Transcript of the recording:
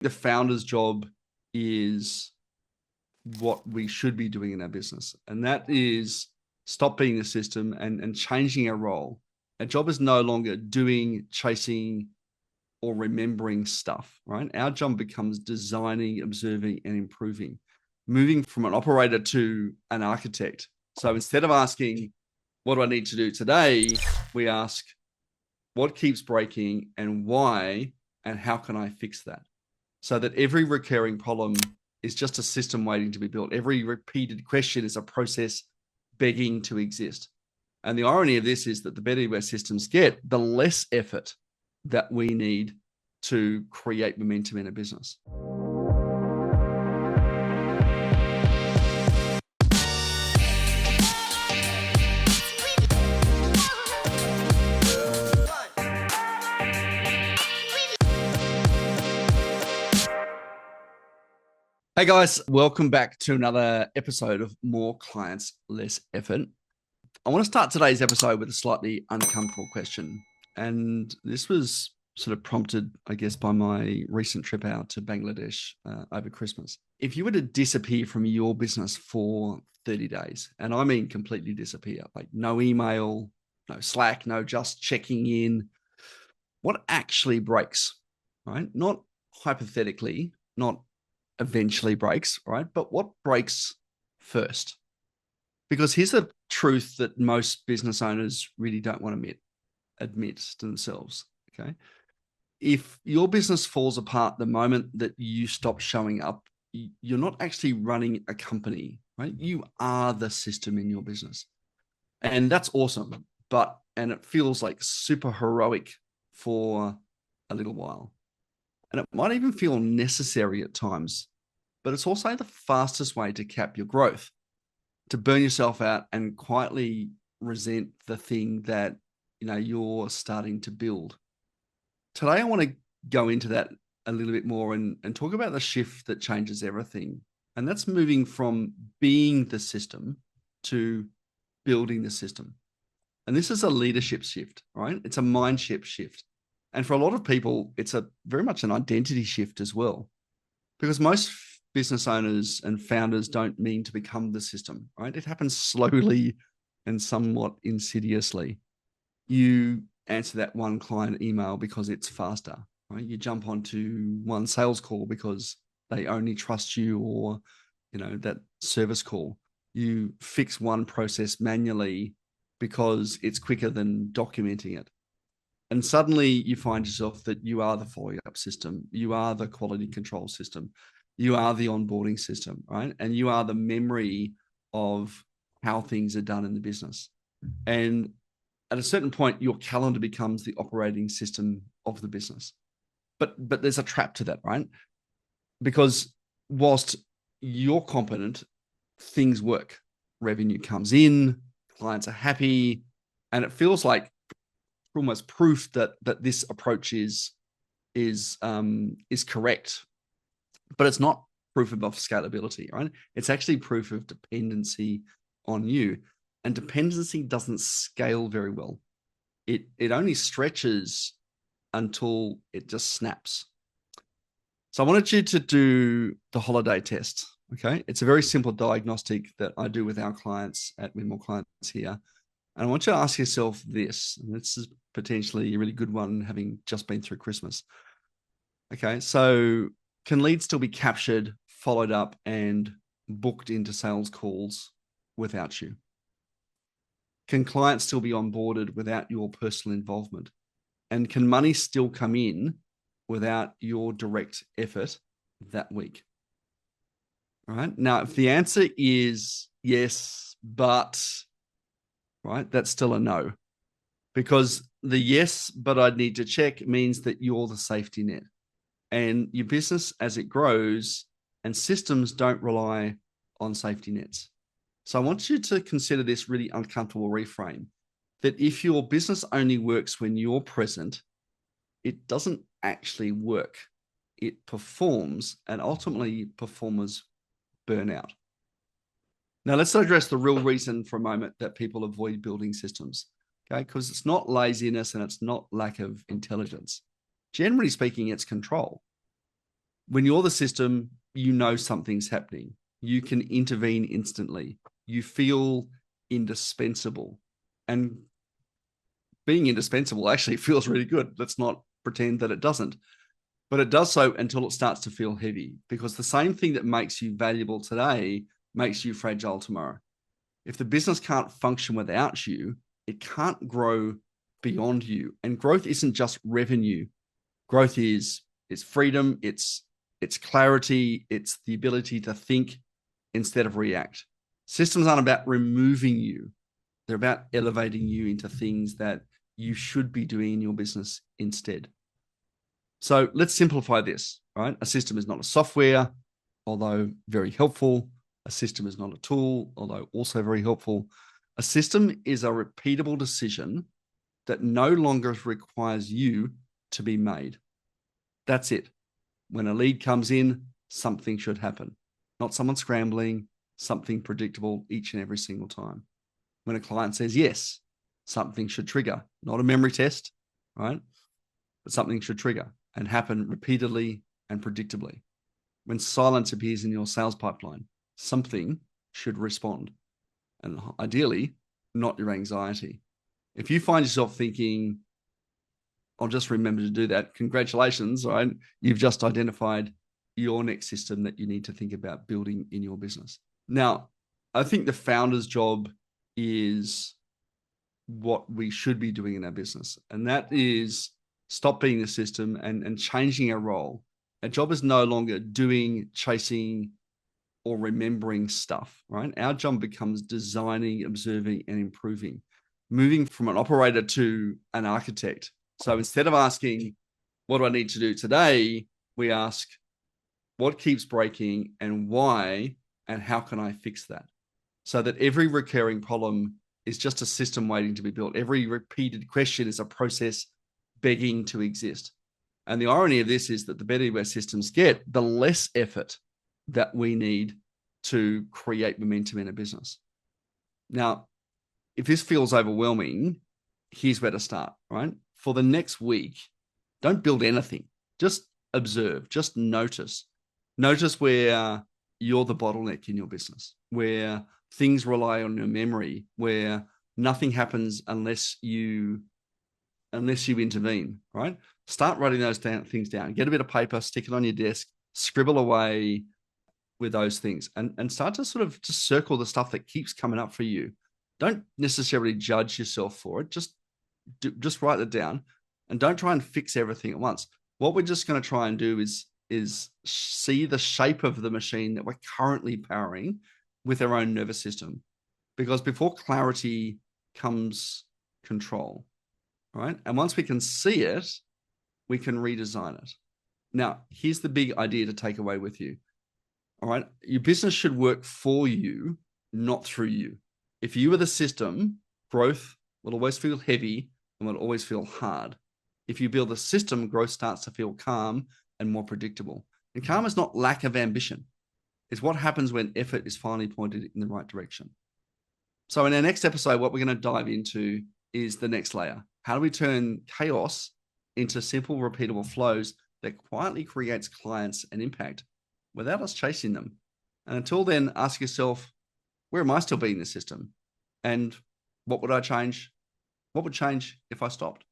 the founder's job is what we should be doing in our business. And that is stop being the system and changing our role. Our job is no longer doing, chasing, or remembering stuff, right? Our job becomes designing, observing, and improving, moving from an operator to an architect. So instead of asking, what do I need to do today? We ask, what keeps breaking and why, and how can I fix that? So that every recurring problem is just a system waiting to be built. Every repeated question is a process begging to exist. And the irony of this is that the better our systems get, the less effort that we need to create momentum in a business. Hey guys, welcome back to another episode of More Clients, Less Effort. I want to start today's episode with a slightly uncomfortable question. And this was sort of prompted, I guess, by my recent trip out to Bangladesh over Christmas. If you were to disappear from your business for 30 days, and I mean completely disappear, like no email, no Slack, no just checking in, what actually breaks, right? Not hypothetically, not eventually breaks, right? But what breaks first? Because here's the truth that most business owners really don't want to admit to themselves, okay? If your business falls apart the moment that you stop showing up, you're not actually running a company, right? You are the system in your business. And that's awesome, and it feels like super heroic for a little while. And it might even feel necessary at times, but it's also the fastest way to cap your growth, to burn yourself out and quietly resent the thing that you're starting to build. Today, I want to go into that a little bit more and talk about the shift that changes everything. And that's moving from being the system to building the system. And this is a leadership shift, right? It's a mindset shift. And for a lot of people, it's very much an identity shift as well. Because most business owners and founders don't mean to become the system, right? It happens slowly and somewhat insidiously. You answer that one client email because it's faster, right? You jump onto one sales call because they only trust you, or, that service call. You fix one process manually because it's quicker than documenting it. And suddenly you find yourself that you are the follow-up system. You are the quality control system. You are the onboarding system, right? And you are the memory of how things are done in the business. And at a certain point, your calendar becomes the operating system of the business. But there's a trap to that, right? Because whilst you're competent, things work. Revenue comes in, clients are happy, and it feels like almost proof that this approach is correct. But it's not proof of scalability, right? It's actually proof of dependency on you. And dependency doesn't scale very well. It only stretches until it just snaps. So I wanted you to do the holiday test, okay? It's a very simple diagnostic that I do with our clients at More Clients here. And I want you to ask yourself this, and this is potentially a really good one, having just been through Christmas. Okay, so can leads still be captured, followed up, and booked into sales calls without you? Can clients still be onboarded without your personal involvement? And can money still come in without your direct effort that week? All right. Now, if the answer is yes, but, right, that's still a no. Because the yes, but I'd need to check means that you're the safety net. And your business, as it grows, and systems don't rely on safety nets. So I want you to consider this really uncomfortable reframe, that if your business only works when you're present, it doesn't actually work. It performs, and ultimately performers burn out. Now, let's address the real reason for a moment that people avoid building systems, okay? Because it's not laziness and it's not lack of intelligence. Generally speaking, it's control. When you're the system, you know something's happening. You can intervene instantly. You feel indispensable. And being indispensable actually feels really good. Let's not pretend that it doesn't. But it does so until it starts to feel heavy, because the same thing that makes you valuable today makes you fragile tomorrow. If the business can't function without you, it can't grow beyond you. And growth isn't just revenue. Growth is freedom, it's clarity, it's the ability to think instead of react. Systems aren't about removing you. They're about elevating you into things that you should be doing in your business instead. So let's simplify this, right? A system is not a software, although very helpful. A system is not a tool, although also very helpful. A system is a repeatable decision that no longer requires you to be made. That's it. When a lead comes in, something should happen. Not someone scrambling, something predictable each and every single time. When a client says yes, something should trigger. Not a memory test, right? But something should trigger and happen repeatedly and predictably. When silence appears in your sales pipeline, something should respond. And ideally, not your anxiety. If you find yourself thinking, I'll just remember to do that, congratulations, right? You've just identified your next system that you need to think about building in your business. Now, I think the founder's job is what we should be doing in our business. And that is stop being the system and changing our role. Our job is no longer doing, chasing, or remembering stuff, right? Our job becomes designing, observing, and improving, moving from an operator to an architect. So instead of asking, what do I need to do today? We ask, what keeps breaking and why, and how can I fix that? So that every recurring problem is just a system waiting to be built. Every repeated question is a process begging to exist. And the irony of this is that the better our systems get, the less effort that we need to create momentum in a business. Now, if this feels overwhelming, here's where to start, right? For the next week, don't build anything. Just observe, just notice. Notice where you're the bottleneck in your business, where things rely on your memory, where nothing happens unless you intervene, right? Start writing those things down. Get a bit of paper, stick it on your desk, scribble away with those things, and start to sort of just circle the stuff that keeps coming up for you. Don't necessarily judge yourself for it. Just write it down, and don't try and fix everything at once. What we're just going to try and do is see the shape of the machine that we're currently powering with our own nervous system. Because before clarity comes control, right? And once we can see it, we can redesign it. Now, here's the big idea to take away with you. All right. Your business should work for you, not through you. If you are the system, growth will always feel heavy and will always feel hard. If you build a system, growth starts to feel calm and more predictable. And calm is not lack of ambition. It's what happens when effort is finally pointed in the right direction. So in our next episode, what we're going to dive into is the next layer. How do we turn chaos into simple, repeatable flows that quietly creates clients and impact without us chasing them? And until then, ask yourself, where am I still being the system? And what would I change? What would change if I stopped?